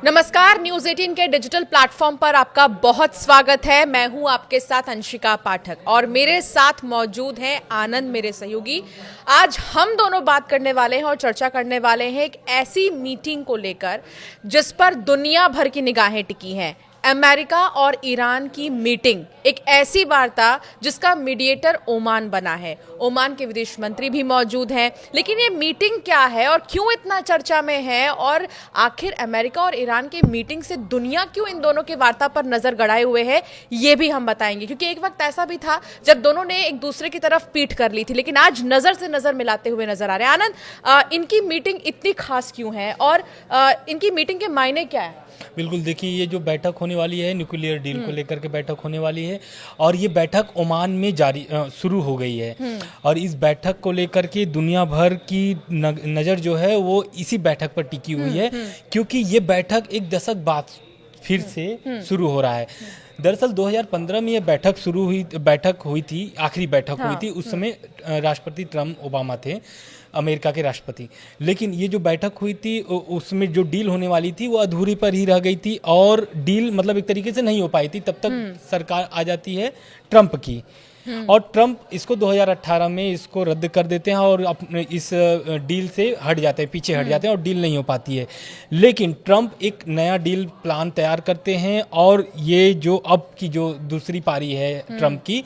नमस्कार, न्यूज 18 के digital platform पर आपका बहुत स्वागत है। मैं हूं आपके साथ अंशिका पाठक और मेरे साथ मौजूद हैं आनंद, मेरे सहयोगी। आज हम दोनों बात करने वाले हैं और चर्चा करने वाले हैं एक ऐसी मीटिंग को लेकर जिस पर दुनिया भर की निगाहें टिकी हैं। अमेरिका और ईरान की मीटिंग, एक ऐसी वार्ता जिसका मीडिएटर ओमान बना है। ओमान के विदेश मंत्री भी मौजूद हैं। लेकिन ये मीटिंग क्या है और क्यों इतना चर्चा में है, और आखिर अमेरिका और ईरान की मीटिंग से दुनिया क्यों इन दोनों की वार्ता पर नजर गड़ाए हुए है, ये भी हम बताएंगे। क्योंकि एक वक्त ऐसा भी था जब दोनों ने एक दूसरे की तरफ पीठ कर ली थी, लेकिन आज नजर से नजर मिलाते हुए नजर आ रहे हैं। आनंद, इनकी मीटिंग इतनी खास क्यों है और इनकी मीटिंग के मायने क्या है? बिल्कुल, देखिए ये जो बैठक होने वाली है न्यूक्लियर डील को लेकर के बैठक होने वाली है, और ये बैठक ओमान में शुरू हो गई है। और इस बैठक को लेकर के दुनिया भर की नज़र जो है वो इसी बैठक पर टिकी हुई है, क्योंकि ये बैठक एक दशक बाद फिर से शुरू हो रहा है। दरअसल 2015 में ये बैठक हुई थी, आखिरी बैठक हुई थी। उस समय राष्ट्रपति ट्रम्प ओबामा थे, अमेरिका के राष्ट्रपति। लेकिन ये जो बैठक हुई थी उसमें जो डील होने वाली थी वो अधूरी पर ही रह गई थी, और डील मतलब एक तरीके से नहीं हो पाई थी। तब तक सरकार आ जाती है ट्रम्प की, और ट्रम्प इसको 2018 में इसको रद्द कर देते हैं और अपने इस डील से हट जाते हैं, पीछे हट जाते हैं, और डील नहीं हो पाती है। लेकिन ट्रम्प एक नया डील प्लान तैयार करते हैं, और ये जो अब की जो दूसरी पारी है ट्रम्प की,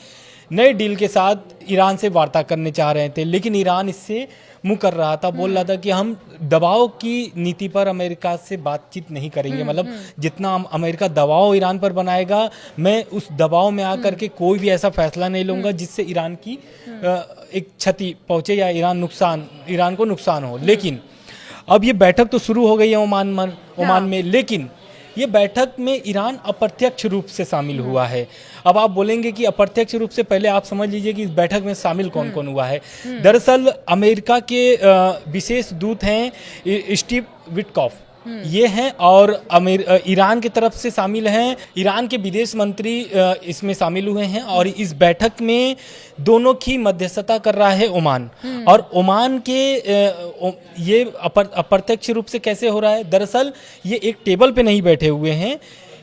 नए डील के साथ ईरान से वार्ता करने चाह रहे थे। लेकिन ईरान इससे मुँह कर रहा था, बोल रहा था कि हम दबाव की नीति पर अमेरिका से बातचीत नहीं करेंगे। मतलब जितना अमेरिका दबाव ईरान पर बनाएगा, मैं उस दबाव में आकर के कोई भी ऐसा फैसला नहीं लूँगा जिससे ईरान की एक क्षति पहुँचे या ईरान को नुकसान हो। लेकिन अब ये बैठक तो शुरू हो गई है ओमान में, लेकिन ये बैठक में ईरान अप्रत्यक्ष रूप से शामिल हुआ है। अब आप बोलेंगे कि अप्रत्यक्ष रूप से, पहले आप समझ लीजिए कि इस बैठक में शामिल कौन कौन हुआ है। दरअसल अमेरिका के विशेष दूत हैं स्टीव विटकॉफ, ये हैं, और ईरान की तरफ से शामिल हैं ईरान के विदेश मंत्री इसमें शामिल हुए हैं। और इस बैठक में दोनों की मध्यस्थता कर रहा है ओमान। और ओमान के ये अप्रत्यक्ष रूप से कैसे हो रहा है? दरअसल ये एक टेबल पे नहीं बैठे हुए हैं,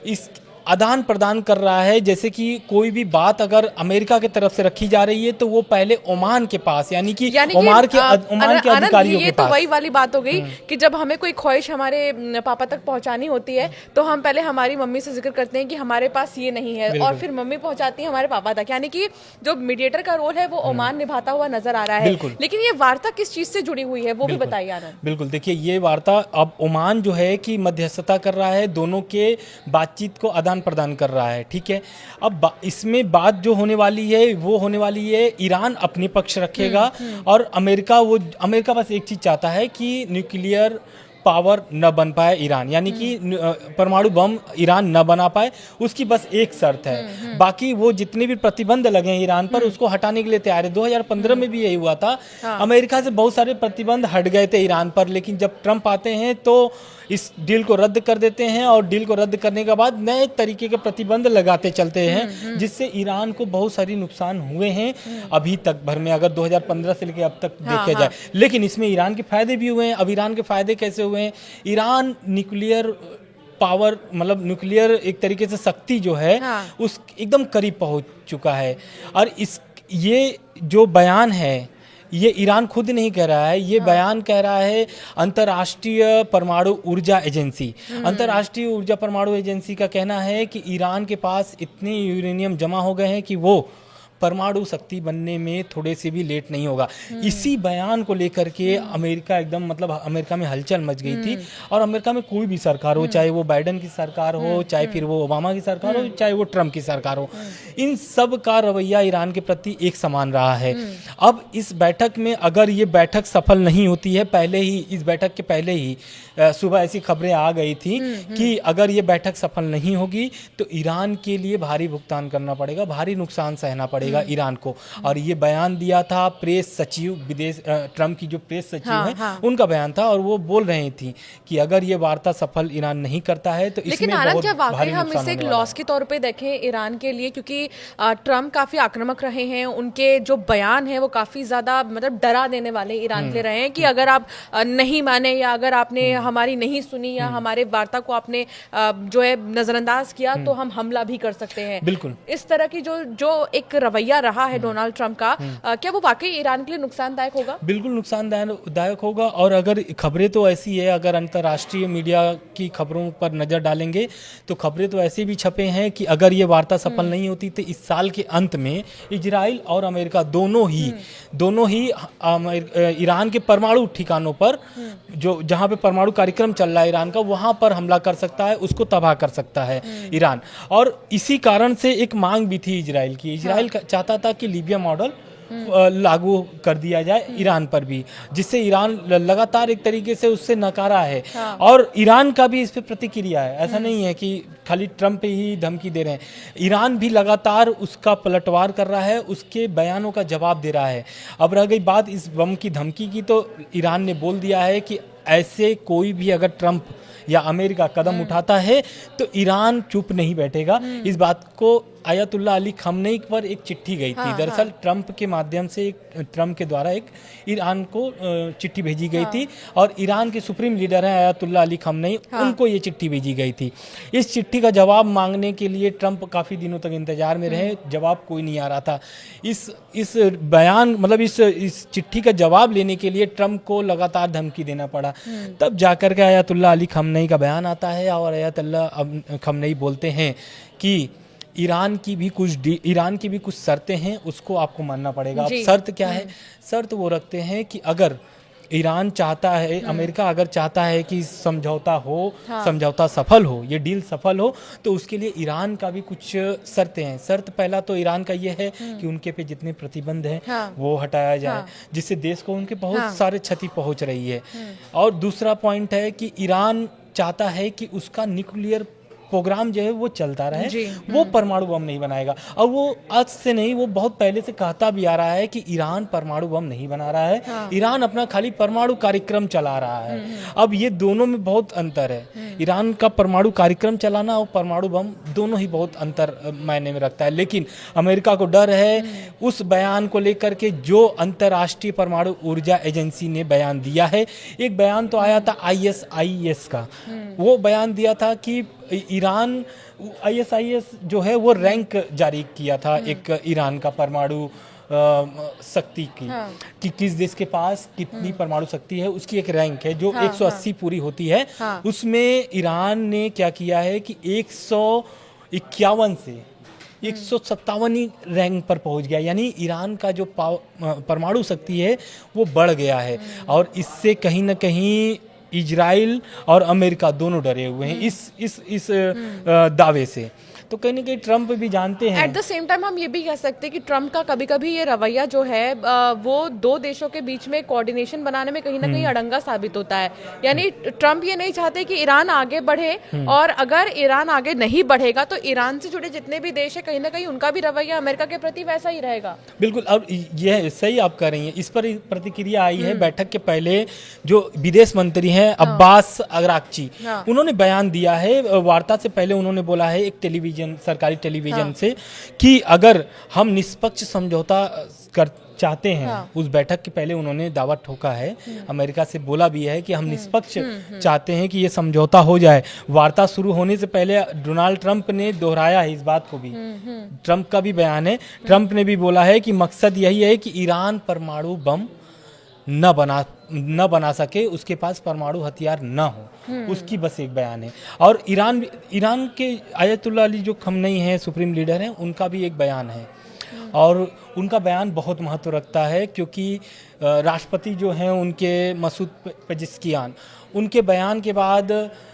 इस आदान प्रदान कर रहा है। जैसे कि कोई भी बात अगर अमेरिका की तरफ से रखी जा रही है तो वो पहले ओमान के पास, यानी कि ओमान के अधिकारियों के पास। तो वही वाली बात हो गई कि जब हमें कोई ख्वाहिश हमारे पापा तक पहुंचानी होती है तो हम पहले हमारी मम्मी से जिक्र करते हैं कि हमारे पास ये नहीं है, और फिर मम्मी पहुंचाती है हमारे पापा तक। यानी कि जो मीडिएटर का रोल है वो ओमान निभाता हुआ नजर आ रहा है। लेकिन ये वार्ता किस चीज से जुड़ी हुई है वो भी बताइए आनंद। बिल्कुल, देखिए ये वार्ता अब ओमान जो है कि मध्यस्थता कर रहा है, दोनों के बातचीत को आदान प्रदान कर रहा है। ठीक है, अब इसमें बात जो होने वाली है वो होने वाली है, ईरान अपने पक्ष रखेगा, और अमेरिका बस एक चीज चाहता है कि न्यूक्लियर पावर न बन पाए ईरान, यानी कि परमाणु बम ईरान न बना पाए, उसकी बस एक शर्त है। बाकी वो जितने भी प्रतिबंध लगे हैं ईरान पर उसको हटाने के लिए तैयार है। 2015 में भी यही हुआ था। अमेरिका से बहुत सारे प्रतिबंध हट गए थे ईरान पर, लेकिन जब ट्रम्प आते हैं तो इस डील को रद्द कर देते हैं, और डील को रद्द करने के बाद नए तरीके के प्रतिबंध लगाते चलते हैं, जिससे ईरान को बहुत सारी नुकसान हुए हैं अभी तक भर में, अगर 2015 से लेकर अब तक देखा जाए। लेकिन इसमें ईरान के फायदे भी हुए हैं। अब ईरान के फायदे कैसे हुए हैं? ईरान न्यूक्लियर पावर, मतलब न्यूक्लियर एक तरीके से शक्ति जो है उस एकदम करीब पहुंच चुका है। और ये जो बयान है ये ईरान खुद नहीं कह रहा है, ये बयान कह रहा है अंतर्राष्ट्रीय परमाणु ऊर्जा एजेंसी। अंतर्राष्ट्रीय ऊर्जा परमाणु एजेंसी का कहना है कि ईरान के पास इतने यूरेनियम जमा हो गए हैं कि वो परमाणु शक्ति बनने में थोड़े से भी लेट नहीं होगा। इसी बयान को लेकर के अमेरिका एकदम, मतलब अमेरिका में हलचल मच गई थी। और अमेरिका में कोई भी सरकार हो, चाहे वो बाइडेन की सरकार हो, चाहे फिर वो ओबामा की सरकार हो, चाहे वो ट्रम्प की सरकार हो, इन सब का रवैया ईरान के प्रति एक समान रहा है। अब इस बैठक में अगर ये बैठक सफल नहीं होती है, इस बैठक के पहले ही सुबह ऐसी खबरें आ गई थी कि अगर ये बैठक सफल नहीं होगी तो ईरान के लिए भारी भुगतान करना पड़ेगा, भारी नुकसान सहना पड़ेगा। पड़ेगा ईरान को। और ये बयान दिया था प्रेस सचिव विदेश ट्रम्प की जो प्रेस सचिव है उनका बयान था, और वो बोल रही थी कि अगर ये वार्ता सफल ईरान नहीं करता है तो लेकिन इसमें आनंद, बहुत क्या वाकई भारी हम नुकसान इसे एक होने वाला लॉस के तौर पे देखें ईरान के लिए? क्योंकि ट्रम्प काफी आक्रामक रहे हैं, उनके जो बयान है वो काफी ज्यादा मतलब डरा देने वाले ईरान के लिए रहे हैं कि अगर आप नहीं माने या अगर आपने हमारी नहीं सुनी या हमारे वार्ता को आपने जो है नजरअंदाज किया तो हम हमला भी कर सकते हैं। बिल्कुल इस तरह की जो एक रवैया रहा है डोनाल्ड ट्रम्प का, क्या वो वाकई ईरान के लिए नुकसानदायक होगा? बिल्कुल नुकसानदायक होगा। और अगर खबरें तो ऐसी है, अगर अंतर्राष्ट्रीय मीडिया की खबरों पर नज़र डालेंगे तो खबरें तो ऐसे भी छपे हैं कि अगर ये वार्ता सफल नहीं होती तो इस साल के अंत में इजराइल और अमेरिका दोनों ही ईरान के परमाणु ठिकानों पर, जो जहां पे परमाणु कार्यक्रम चल रहा है ईरान का, वहां पर हमला कर सकता है, उसको तबाह कर सकता है ईरान। और इसी कारण से एक मांग भी थी इजराइल की। इजराइल चाहता था कि लीबिया मॉडल लागू कर दिया जाए ईरान पर भी, जिससे ईरान लगातार एक तरीके से उससे नकारा है। और ईरान का भी इस पे प्रतिक्रिया है, ऐसा नहीं है कि खाली ट्रम्प ही धमकी दे रहे हैं, ईरान भी लगातार उसका पलटवार कर रहा है, उसके बयानों का जवाब दे रहा है। अब रह गई बात इस बम की धमकी की, तो ईरान ने बोल दिया है कि ऐसे कोई भी अगर ट्रम्प या अमेरिका कदम उठाता है तो ईरान चुप नहीं बैठेगा। इस बात को आयतुल्लाह अली खamenei पर एक चिट्ठी गई थी। दरअसल ट्रम्प के माध्यम से ट्रम्प के द्वारा एक ईरान को चिट्ठी भेजी गई थी, और ईरान के सुप्रीम लीडर हैं आयतुल्लाह अली खamenei, उनको ये चिट्ठी भेजी गई थी। इस चिट्ठी का जवाब मांगने के लिए ट्रम्प काफ़ी दिनों तक इंतजार में रहे, जवाब कोई नहीं आ रहा था। इस बयान मतलब इस चिट्ठी का जवाब लेने के लिए ट्रम्प को लगातार धमकी देना पड़ा। तब जाकर के आयतुल्लाह अली खamenei का बयान आता है, और आयतुल्लाह खamenei बोलते हैं कि ईरान की भी कुछ शर्तें हैं, उसको आपको मानना पड़ेगा। अब शर्त क्या है? शर्त वो रखते हैं कि अगर ईरान चाहता है, अमेरिका अगर चाहता है कि समझौता सफल हो, ये डील सफल हो, तो उसके लिए ईरान का भी कुछ शर्तें हैं। शर्त पहला तो ईरान का ये है कि उनके पे जितने प्रतिबंध हैं वो हटाया जाए, जिससे देश को उनके बहुत सारे क्षति पहुंच रही है। और दूसरा पॉइंट है कि ईरान चाहता है कि उसका न्यूक्लियर प्रोग्राम जो है वो चलता रहे, वो परमाणु बम नहीं बनाएगा। और वो आज से नहीं, वो बहुत पहले से कहता भी आ रहा है कि ईरान परमाणु बम नहीं बना रहा है, ईरान अपना खाली परमाणु कार्यक्रम चला रहा है। अब ये दोनों में बहुत अंतर है, ईरान का परमाणु कार्यक्रम चलाना और परमाणु बम दोनों ही बहुत अंतर मायने में रखता है। लेकिन अमेरिका को डर है उस बयान को लेकर के जो अंतर्राष्ट्रीय परमाणु ऊर्जा एजेंसी ने बयान दिया है। एक बयान तो आया था ISIS का, वो बयान दिया था कि ईरान ISIS जो है वो रैंक जारी किया था एक ईरान का परमाणु शक्ति की, कि किस देश के पास कितनी परमाणु शक्ति है, उसकी एक रैंक है जो 180 पूरी होती है। उसमें ईरान ने क्या किया है कि 151 से 157 रैंक पर पहुंच गया, यानी ईरान का जो परमाणु शक्ति है वो बढ़ गया है। और इससे कहीं ना कहीं इजराइल और अमेरिका दोनों डरे हुए हैं इस दावे से। तो कहीं ना कहीं ट्रम्प भी जानते हैं। एट द सेम टाइम हम ये भी कह सकते हैं कि ट्रम्प का कभी कभी ये रवैया जो है वो दो देशों के बीच में कोऑर्डिनेशन बनाने में कहीं ना कहीं अड़ंगा साबित होता है। यानी ट्रम्प ये नहीं चाहते कि ईरान आगे बढ़े, और अगर ईरान आगे नहीं बढ़ेगा तो ईरान से जुड़े जितने भी देश है कहीं ना कहीं उनका भी रवैया अमेरिका के प्रति वैसा ही रहेगा। बिल्कुल, अब यह सही आप कह रही हैं। इस पर प्रतिक्रिया आई है बैठक के पहले, जो विदेश मंत्री हैं अब्बास अरागची, उन्होंने बयान दिया है वार्ता से पहले। उन्होंने बोला है एक सरकारी टेलीविजन से कि अगर हम निष्पक्ष समझौता चाहते हैं, उस बैठक के पहले उन्होंने दावा ठोका है, अमेरिका से बोला भी है कि हम निष्पक्ष चाहते हैं कि ये समझौता हो जाए। वार्ता शुरू होने से पहले डोनाल्ड ट्रंप ने दोहराया है इस बात को भी, ट्रंप का भी बयान है, ट्रंप ने भी बोला है कि मकसद यही है कि ईरान परमाणु बम न बना सके, उसके पास परमाणु हथियार न हो, उसकी बस एक बयान है। और ईरान के आयतुल्लाह अली जो खamenei हैं, सुप्रीम लीडर हैं, उनका भी एक बयान है। और उनका बयान बहुत महत्व रखता है, क्योंकि राष्ट्रपति जो हैं उनके मसूद पेजेस्कियान, उनके बयान के बाद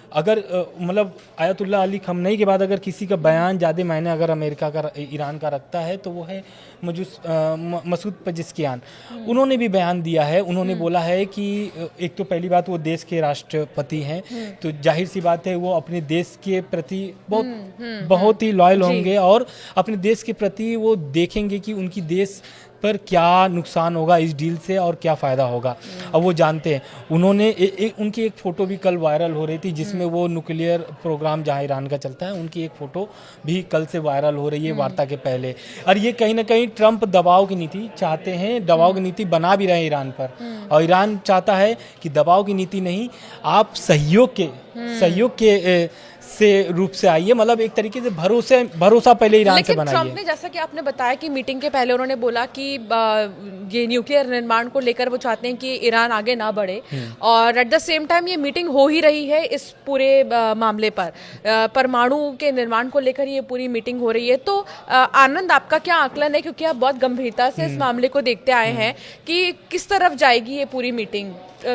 अगर मतलब आयतुल्लाह अली खमनई के बाद अगर किसी का बयान ज़्यादा मायने अगर अमेरिका का ईरान का रखता है तो वो है मसूद पेजेस्कियान। उन्होंने भी बयान दिया है। उन्होंने बोला है कि एक तो पहली बात वो देश के राष्ट्रपति हैं, तो जाहिर सी बात है वो अपने देश के प्रति बहुत ही लॉयल होंगे और अपने देश के प्रति वो देखेंगे कि उनकी देश पर क्या नुकसान होगा इस डील से और क्या फ़ायदा होगा। अब वो जानते हैं। उन्होंने उनकी एक फ़ोटो भी कल वायरल हो रही थी, जिसमें वो न्यूक्लियर प्रोग्राम जहाँ ईरान का चलता है उनकी एक फ़ोटो भी कल से वायरल हो रही है वार्ता के पहले। और ये कहीं ना कहीं ट्रंप दबाव की नीति चाहते हैं, दबाव की नीति बना भी रहे हैं ईरान पर, और ईरान चाहता है कि दबाव की नीति नहीं, आप सहयोग के से रूप से आइए, मतलब एक तरीके से भरोसा पहले ईरान से बनाइए। ट्रंप ने, जैसा कि आपने बताया कि मीटिंग के पहले उन्होंने बोला कि ये न्यूक्लियर निर्माण को लेकर वो चाहते हैं कि ईरान आगे ना बढ़े, और एट द सेम टाइम ये मीटिंग हो ही रही है इस पूरे मामले पर, परमाणु के निर्माण को लेकर ये पूरी मीटिंग हो रही है। तो आनंद, आपका क्या आकलन है, क्योंकि आप बहुत गंभीरता से इस मामले को देखते आए हैं, कि किस तरफ जाएगी ये पूरी मीटिंग,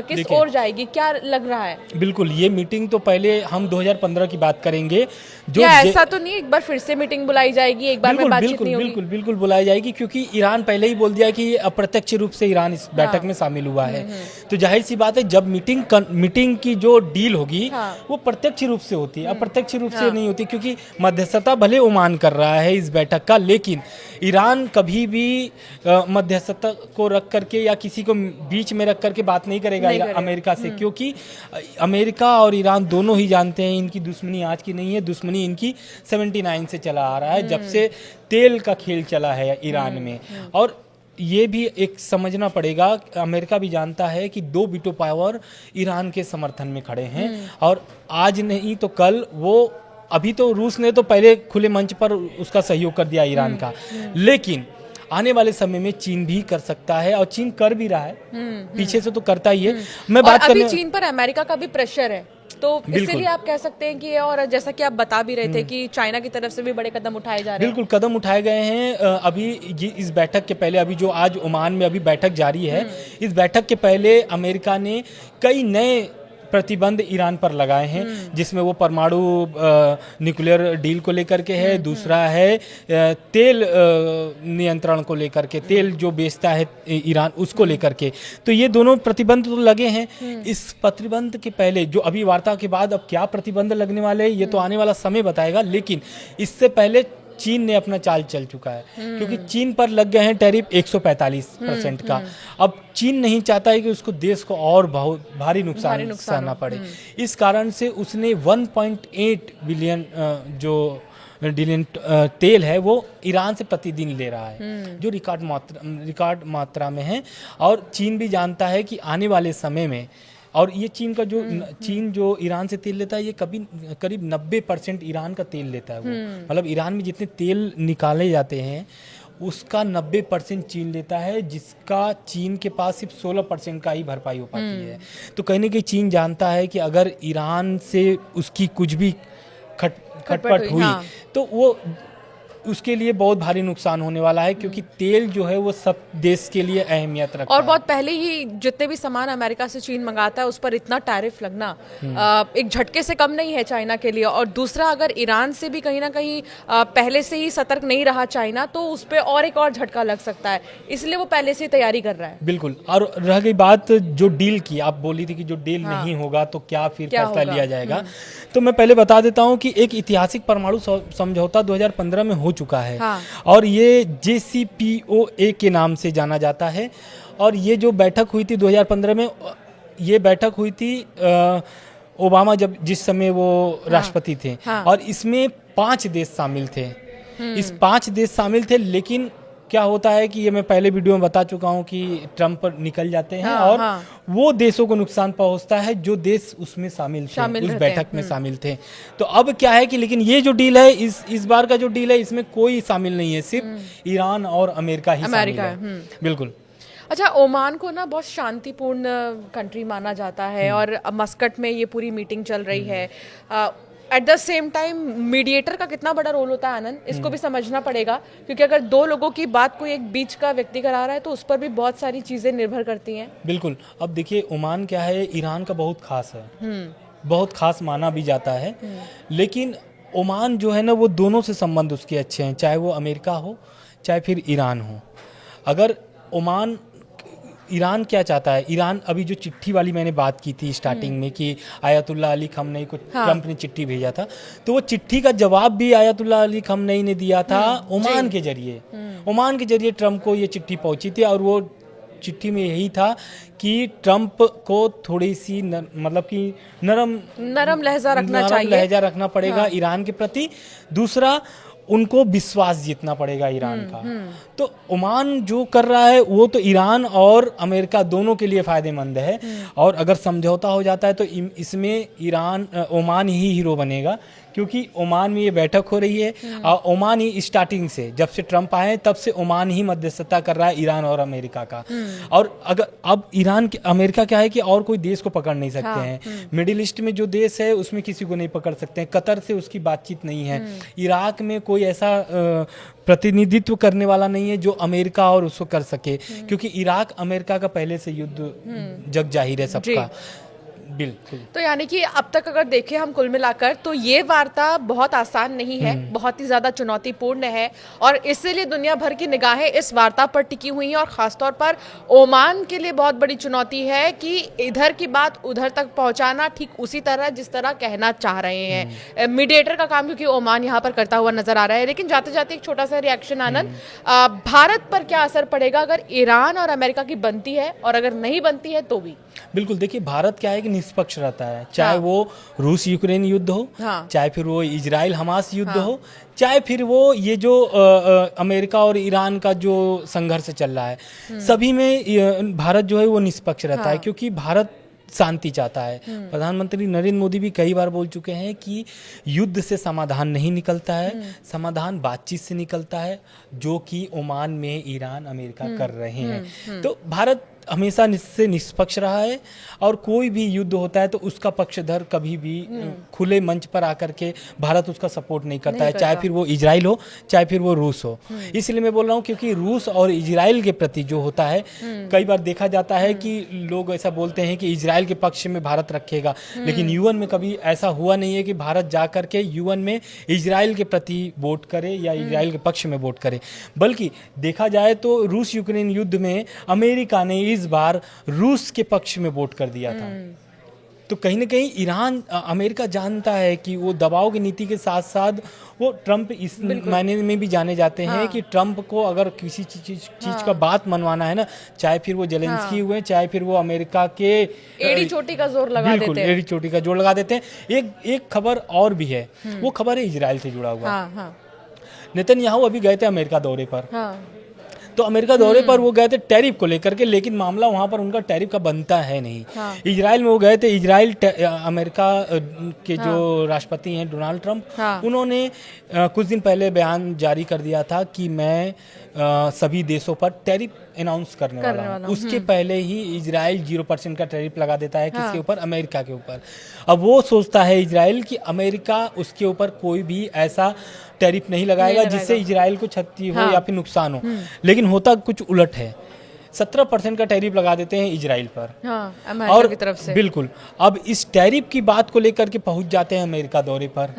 किस ओर जाएगी, क्या लग रहा है? बिल्कुल, ये मीटिंग तो पहले हम 2015 की बात करेंगे, जो ऐसा तो नहीं एक बार फिर से मीटिंग बुलाई जाएगी, एक बार में बातचीत नहीं होगी? बिल्कुल बुलाई जाएगी, क्योंकि ईरान पहले ही बोल दिया कि अप्रत्यक्ष रूप से ईरान इस बैठक में शामिल हुआ है। तो जाहिर सी बात है जब मीटिंग की जो डील होगी वो प्रत्यक्ष रूप से होती है, अप्रत्यक्ष रूप से नहीं होती, क्योंकि मध्यस्थता भले ओमान कर रहा है इस बैठक का, लेकिन ईरान कभी भी मध्यस्थता को रख करके या किसी को बीच में रख करके बात नहीं करेगा अमेरिका से, क्योंकि अमेरिका और ईरान दोनों ही जानते हैं इनकी दुश्मनी आज की नहीं है, दुश्मनी इनकी 79 से चला आ रहा है, जब से तेल का खेल चला है ईरान में। और ये भी एक समझना पड़ेगा, अमेरिका भी जानता है कि 2 वीटो पावर ईरान के समर्थन में खड़े हैं, और आज नहीं तो कल वो, अभी तो रूस ने तो पहले खुले मंच पर उसका सहयोग कर दिया ईरान का, लेकिन आने वाले समय में चीन भी कर सकता है, और चीन कर भी रहा है, पीछे से तो करता ही है। मैं बात अभी चीन पर अमेरिका का भी प्रेशर है, तो इसीलिए आप कह सकते हैं कि, और जैसा कि आप बता भी रहे थे कि चाइना की तरफ से भी बड़े कदम उठाए जा रहे हैं। बिल्कुल कदम उठाए गए हैं। अभी इस बैठक के पहले, अभी जो आज ओमान में अभी बैठक जारी है, इस बैठक के पहले अमेरिका ने कई नए प्रतिबंध ईरान पर लगाए हैं, जिसमें वो परमाणु न्यूक्लियर डील को लेकर के है, दूसरा है तेल नियंत्रण को लेकर के, तेल जो बेचता है ईरान उसको लेकर के। तो ये दोनों प्रतिबंध तो लगे हैं। इस प्रतिबंध के पहले जो अभी वार्ता के बाद अब क्या प्रतिबंध लगने वाले हैं ये तो आने वाला समय बताएगा, लेकिन इससे पहले चीन ने अपना चाल चल चुका है, क्योंकि चीन पर लग गए हैं टैरिफ 145% का। अब चीन नहीं चाहता है कि उसको देश को और बहुत भारी नुकसान सहना पड़े, इस कारण से उसने 1.8 बिलियन जो डिलियन तेल है वो ईरान से प्रतिदिन ले रहा है, जो रिकॉर्ड मात्रा में है। और चीन भी जानता है कि आने वाले समय में, और ये चीन का जो चीन जो ईरान से तेल लेता है, ये करीब 90% ईरान का तेल लेता है वो, मतलब ईरान में जितने तेल निकाले जाते हैं उसका 90% चीन लेता है, जिसका चीन के पास सिर्फ 16% का ही भरपाई हो पाती है। तो कहीं ना कहीं चीन जानता है कि अगर ईरान से उसकी कुछ भी खटपट हुई तो वो उसके लिए बहुत भारी नुकसान होने वाला है, क्योंकि तेल जो है वो सब देश के लिए अहमियत रखता है। और बहुत पहले ही जितने भी सामान अमेरिका से चीन मंगाता है उस पर इतना टैरिफ लगना एक झटके से कम नहीं है चाइना के लिए। और दूसरा, अगर ईरान से भी कहीं ना कहीं पहले से ही सतर्क नहीं रहा चाइना, तो उस पर और एक और झटका लग सकता है, इसलिए वो पहले से तैयारी कर रहा है। बिल्कुल। और रह गई बात जो डील की, आप बोली थी कि जो डील नहीं होगा तो क्या फिर फैसला लिया जाएगा, तो मैं पहले बता देता हूँ कि एक ऐतिहासिक परमाणु समझौता 2015 में हो चुका है, और ये JCPOA के नाम से जाना जाता है। और ये जो बैठक हुई थी 2015 में, ये बैठक हुई थी ओबामा जिस समय वो राष्ट्रपति थे, और इसमें 5 देश शामिल थे। इस 5 देश शामिल थे, लेकिन क्या होता है कि ये मैं पहले वीडियो में बता चुका हूँ कि ट्रंप निकल जाते हैं, और वो देशों को नुकसान पहुंचता है जो देश उसमें शामिल थे, उस बैठक में शामिल थे। तो अब क्या है कि, लेकिन ये जो डील है, इस बार का जो डील है, इसमें कोई शामिल नहीं है, सिर्फ ईरान और अमेरिका ही शामिल है। बिल्कुल। अच्छा, ओमान को ना बहुत शांतिपूर्ण कंट्री माना जाता है, और मस्कट में ये पूरी मीटिंग चल रही है। At the same time mediator का कितना बड़ा रोल होता है आनंद, इसको भी समझना पड़ेगा, क्योंकि अगर दो लोगों की बात कोई एक बीच का व्यक्ति करा रहा है तो उस पर भी बहुत सारी चीजें निर्भर करती हैं। बिल्कुल। अब देखिए ओमान क्या है, ईरान का बहुत खास है, बहुत खास माना भी जाता है, लेकिन ओमान जो है ना वो दोनों से संबंध उसके अच्छे हैं, चाहे वो अमेरिका हो चाहे फिर ईरान हो। अगर ओमान, ईरान क्या चाहता है, ईरान अभी जो चिट्ठी वाली मैंने बात की थी स्टार्टिंग में कि आयतुल्ला अली खमनई को ट्रंप ने चिट्ठी भेजा था, तो वो चिट्ठी का जवाब भी आयतुल्ला अली खमनई ने दिया था ओमान के जरिए। ओमान के जरिए ट्रंप को ये चिट्ठी पहुंची थी और वो चिट्ठी में यही था कि ट्रंप को थोड़ी सी मतलब कि नरम लहजा रखना चाहिए, लहजा रखना पड़ेगा ईरान के प्रति। दूसरा, उनको विश्वास जीतना पड़ेगा ईरान का। तो ओमान जो कर रहा है वो तो ईरान और अमेरिका दोनों के लिए फायदेमंद है, और अगर समझौता हो जाता है तो इसमें ओमान ही हीरो बनेगा, क्योंकि ओमान में ये बैठक हो रही है और ओमान ही स्टार्टिंग से, जब से ट्रंप आए तब से ओमान ही मध्यस्थता कर रहा है ईरान और अमेरिका का। और अगर अब अमेरिका क्या है कि और कोई देश को पकड़ नहीं सकते हैं, मिडिल ईस्ट में जो देश है उसमें किसी को नहीं पकड़ सकते हैं, कतर से उसकी बातचीत नहीं है, इराक में कोई ऐसा प्रतिनिधित्व करने वाला नहीं है जो अमेरिका और उसको कर सके, क्योंकि इराक अमेरिका का पहले से युद्ध जग जाहिर है सबका। बिल्कुल। तो यानी कि अब तक अगर देखें हम कुल मिलाकर तो ये वार्ता बहुत आसान नहीं है, बहुत ही ज्यादा चुनौतीपूर्ण है, और इसीलिए दुनिया भर की निगाहें इस वार्ता पर टिकी हुई हैं, और खासतौर पर ओमान के लिए बहुत बड़ी चुनौती है कि इधर की बात उधर तक पहुंचाना ठीक उसी तरह जिस तरह कहना चाह रहे हैं। मीडिएटर का काम क्योंकि ओमान यहाँ पर करता हुआ नजर आ रहा है। लेकिन जाते जाते एक छोटा सा रिएक्शन आनंद, भारत पर क्या असर पड़ेगा अगर ईरान और अमेरिका की बनती है, और अगर नहीं बनती है तो भी? बिल्कुल। देखिए भारत क्या है कि निष्पक्ष रहता है, चाहे वो रूस यूक्रेन युद्ध हो, चाहे फिर वो इजराइल हमास युद्ध हो, चाहे फिर वो ये जो अमेरिका और ईरान का जो संघर्ष चल रहा है, सभी में भारत जो है वो निष्पक्ष रहता है, क्योंकि भारत शांति चाहता है। प्रधानमंत्री नरेंद्र मोदी भी कई बार बोल चुके हैं कि युद्ध से समाधान नहीं निकलता है, समाधान बातचीत से निकलता है, जो कि ओमान में ईरान अमेरिका कर रहे हैं। तो भारत हमेशा इससे निष्पक्ष रहा है, और कोई भी युद्ध होता है तो उसका पक्षधर कभी भी खुले मंच पर आकर के भारत उसका सपोर्ट नहीं करता है, चाहे फिर वो इजराइल हो चाहे फिर वो रूस हो। इसलिए मैं बोल रहा हूँ क्योंकि रूस और इजराइल के प्रति जो होता है, कई बार देखा जाता है कि लोग ऐसा बोलते हैं कि इजराइल के पक्ष में भारत रखेगा, लेकिन यूएन में कभी ऐसा हुआ नहीं है कि भारत जा करके यूएन में इजराइल के प्रति वोट करे या इजराइल के पक्ष में वोट करे। बल्कि देखा जाए तो रूस यूक्रेन युद्ध में अमेरिका ने इस बार रूस के पक्ष में वोट कर दिया था। तो कहीं ना कहीं अमेरिका जानता है कि वो दबाव की नीति के साथ साथ वो ट्रंप इस मायने में भी जाने जाते हैं कि ट्रंप को अगर किसी चीज का बात मनवाना है ना, चाहे फिर वो जेलेंस्की हुए, चाहे फिर वो अमेरिका के एड़ी चोटी का जोर लगा देते हैं। एड़ी चोटी का जोर लगा देते हैं। एक खबर और भी है, वो खबर है इजराइल से जुड़ा हुआ। नेतन्याहू अभी गए थे अमेरिका दौरे पर, तो अमेरिका दौरे पर वो गए थे टैरिफ को लेकर के, लेकिन मामला वहां पर उनका टैरिफ का बनता है नहीं। इजराइल में वो गए थे, इजराइल अमेरिका के जो राष्ट्रपति हैं डोनाल्ड ट्रंप, उन्होंने कुछ दिन पहले बयान जारी कर दिया था कि मैं सभी देशों पर टैरिफ अनाउंस करने वाला हूँ। उसके पहले ही इजराइल 0% का टैरिफ लगा देता है किसके ऊपर? अमेरिका के ऊपर। अब वो सोचता है इजराइल कि अमेरिका उसके ऊपर कोई भी ऐसा टैरिफ नहीं लगाएगा जिससे इजराइल को क्षति हो या फिर नुकसान हो, लेकिन होता कुछ उलट है। 17% का टैरिफ लगा देते हैं इजराइल पर, अमेरिका की तरफ से। बिल्कुल। अब इस टैरिफ की बात को लेकर के पहुंच जाते हैं अमेरिका दौरे पर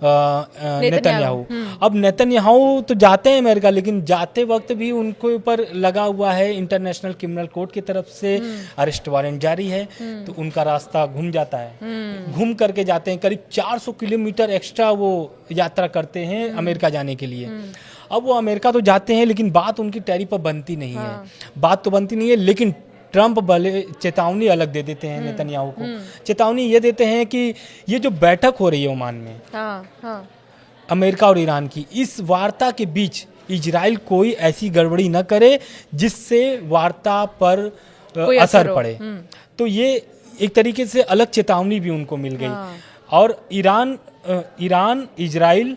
नेतन्याहू। अब नेतन्याहू तो जाते हैं अमेरिका, लेकिन जाते वक्त भी उनके ऊपर लगा हुआ है इंटरनेशनल क्रिमिनल कोर्ट की तरफ से अरेस्ट वारंट जारी है, तो उनका रास्ता घूम जाता है। घूम करके जाते हैं, करीब 400 किलोमीटर एक्स्ट्रा वो यात्रा करते हैं अमेरिका जाने के लिए। अब वो अमेरिका तो जाते हैं, लेकिन बात उनकी टैरिफ पर बनती नहीं है। बात तो बनती नहीं है, लेकिन ट्रंप भले चेतावनी अलग दे देते हैं नेतन्याहू को। चेतावनी ये देते हैं कि ये जो बैठक हो रही है ओमान में अमेरिका और ईरान की, इस वार्ता के बीच इजराइल कोई ऐसी गड़बड़ी न करे जिससे वार्ता पर असर पड़े। तो ये एक तरीके से अलग चेतावनी भी उनको मिल गई। और ईरान, इजराइल,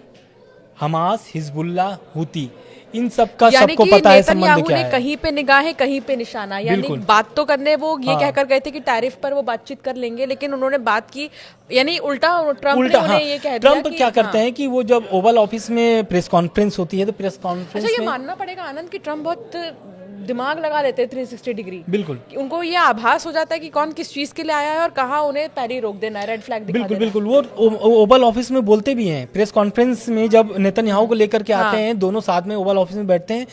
हमास, हिजबुल्लाह, हुती, इन सब का यानी सबको कि पता है नेतन्याहू संबंध क्या ने है। कहीं पे निगाहें कहीं पे निशाना, यानी बिल्कुल। बात तो करने वो ये हाँ। कहकर गए थे कि टैरिफ पर वो बातचीत कर लेंगे, लेकिन उन्होंने बात की, यानी उल्टा ट्रम्प ने उल्टा, उन्हें हाँ, ये कह दिया ट्रम्प कि क्या करते हाँ। हैं कि वो जब ओवल ऑफिस में प्रेस कॉन्फ्रेंस होती है तो प्रेस अच्छा, कॉन्फ्रेंस ये में मानना पड़ेगा आनंद कि ट्रम्प बहुत दिमाग लगा लेते हैं 360 डिग्री। बिल्कुल उनको ये आभास हो जाता है कि कौन किस चीज के लिए आया है और कहाँ उन्हें पैरी रोक देना है, रेड फ्लैग दिखा बिल्कुल देना है। बिल्कुल वो ओवल ऑफिस में बोलते भी हैं, प्रेस कॉन्फ्रेंस में जब नेतन्याहू को लेकर के आते हैं, दोनों साथ में ओवल ऑफिस में बैठते हैं,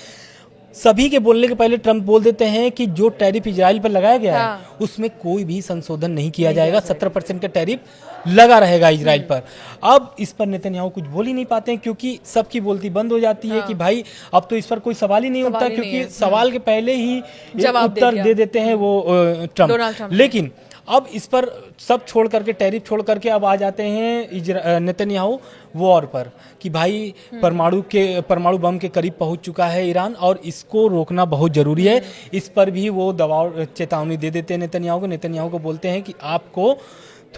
सभी के बोलने के पहले ट्रम्प बोल देते हैं कि जो टैरिफ इजराइल पर लगाया गया है उसमें कोई भी संशोधन नहीं किया जाएगा, 17% का टैरिफ लगा रहेगा इजराइल पर। अब इस पर नेतन्याहू कुछ बोल ही नहीं पाते हैं क्योंकि सबकी बोलती बंद हो जाती है कि भाई अब तो इस पर कोई सवाल ही नहीं उठता, क्योंकि सवाल के पहले ही जवाब उत्तर दे देते हैं वो डोनाल्ड ट्रम्प। ट्रम्प। लेकिन अब इस पर सब छोड़ करके, टैरिफ छोड़ करके अब आ जाते हैं नेतन्याहू वॉर पर कि भाई परमाणु बम के करीब पहुंच चुका है ईरान और इसको रोकना बहुत जरूरी है। इस पर भी वो दबाव चेतावनी दे देते हैं नेतन्याहू को बोलते हैं कि आपको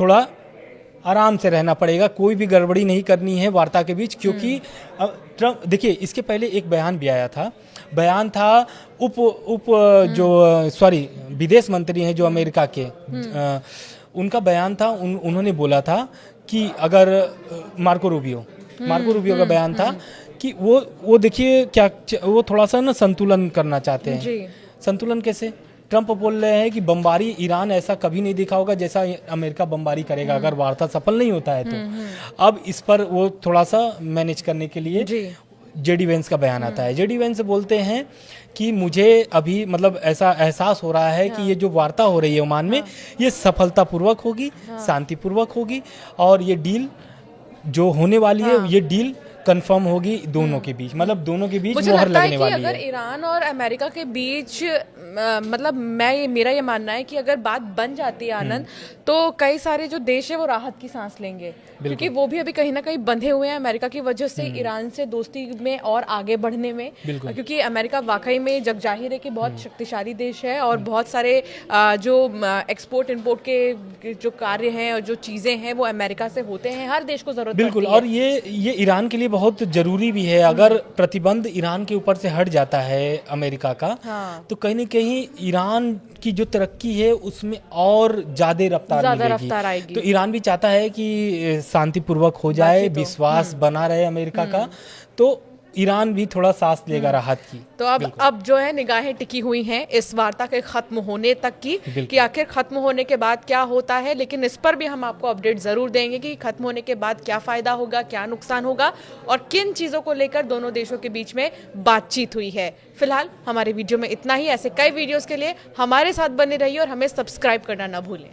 थोड़ा आराम से रहना पड़ेगा, कोई भी गड़बड़ी नहीं करनी है वार्ता के बीच, क्योंकि ट्रम्प, देखिए इसके पहले एक बयान भी आया था, विदेश मंत्री हैं जो अमेरिका के, उनका बयान था, उन्होंने बोला था कि अगर मार्को रूबियो का बयान था कि वो देखिए क्या, वो थोड़ा सा ना संतुलन करना चाहते हैं। संतुलन कैसे? ट्रम्प बोल रहे हैं कि बमबारी ईरान ऐसा कभी नहीं देखा होगा जैसा अमेरिका बमबारी करेगा अगर वार्ता सफल नहीं होता है तो। अब इस पर वो थोड़ा सा मैनेज करने के लिए जेडी वेंस का बयान आता है। जेडी वेंस बोलते हैं कि मुझे अभी मतलब ऐसा एहसास हो रहा है कि ये जो वार्ता हो रही है ओमान में, ये सफलतापूर्वक होगी, शांतिपूर्वक होगी और ये डील जो होने वाली है, ये डील कंफर्म होगी दोनों के बीच, मतलब दोनों के बीच मुझे मोहर लगता है लगने कि वाली अगर है। ईरान और अमेरिका के बीच मतलब मेरा ये मानना है कि अगर बात बन जाती है आनंद, तो कई सारे जो देश है वो राहत की सांस लेंगे, क्योंकि वो भी अभी कहीं ना कहीं बंधे हुए हैं अमेरिका की वजह से ईरान से दोस्ती में और आगे बढ़ने में, क्योंकि अमेरिका वाकई में जग जाहिर है कि बहुत शक्तिशाली देश है और बहुत सारे जो एक्सपोर्ट इम्पोर्ट के जो कार्य हैं और जो चीजें हैं वो अमेरिका से होते हैं, हर देश को जरूरत बिल्कुल। पड़ती है। और ये ईरान के लिए बहुत जरूरी भी है। अगर प्रतिबंध ईरान के ऊपर से हट जाता है अमेरिका का, तो कहीं ना कहीं ईरान की जो तरक्की है उसमें और ज्यादा रफ्तार आएगी। तो ईरान भी चाहता है कि शांतिपूर्वक हो जाए, विश्वास बना रहे अमेरिका का, तो ईरान भी थोड़ा सांस लेगा राहत की। तो अब जो है निगाहें टिकी हुई हैं इस वार्ता के खत्म होने तक की, कि आखिर खत्म होने के बाद क्या होता है, लेकिन इस पर भी हम आपको अपडेट जरूर देंगे कि खत्म होने के बाद क्या फायदा होगा, क्या नुकसान होगा और किन चीजों को लेकर दोनों देशों के बीच में बातचीत हुई है। फिलहाल हमारे वीडियो में इतना ही। ऐसे कई वीडियोस के लिए हमारे साथ बने रहिए और हमें सब्सक्राइब करना ना भूलें।